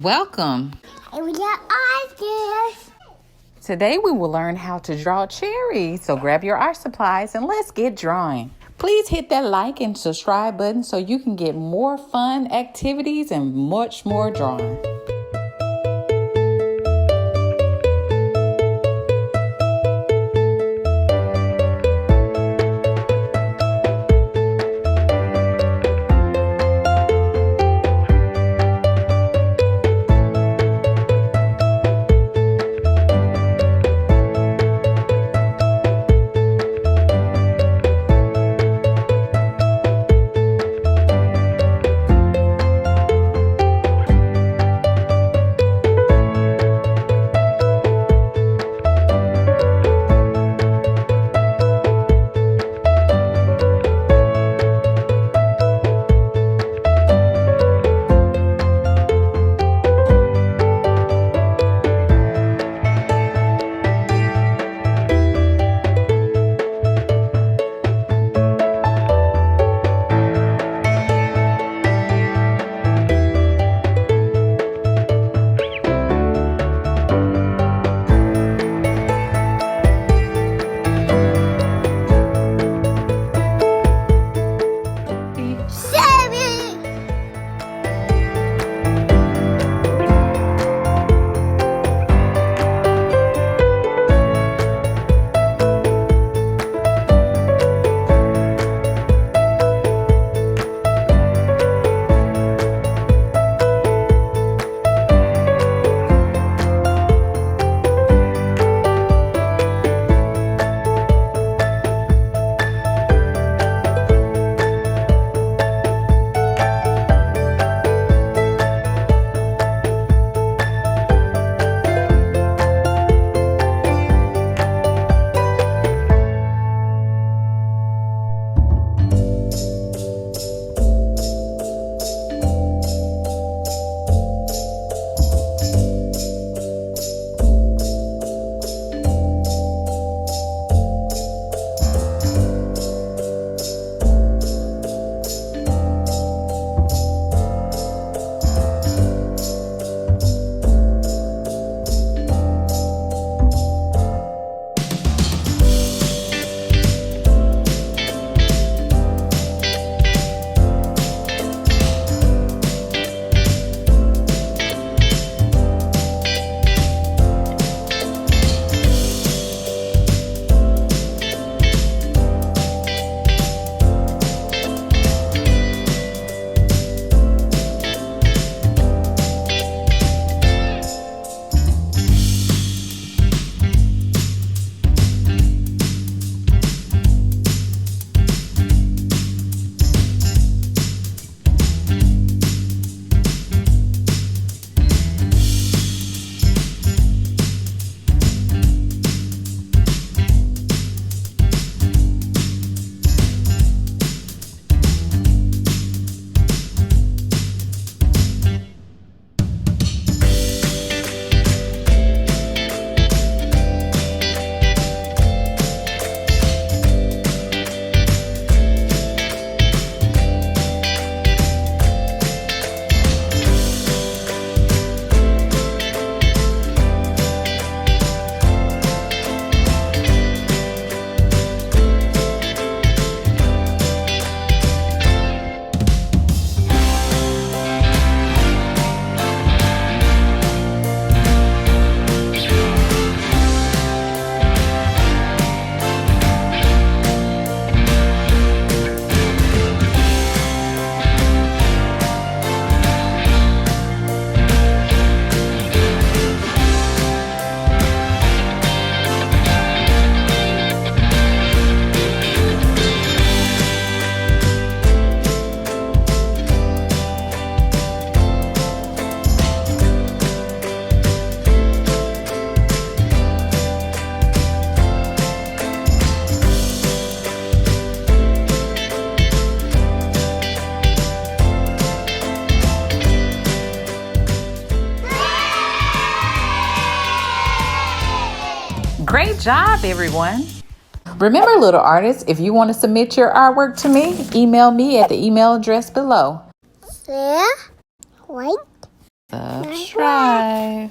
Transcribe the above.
Welcome. We got ideas. Today we will learn how to draw cherries. So grab your art supplies and let's get drawing. Please hit that like and subscribe button so you can get more fun activities and much more drawing. Great job, everyone. Remember, little artists, if you want to submit your artwork to me, email me at the email address below. Yeah. Right. subscribe.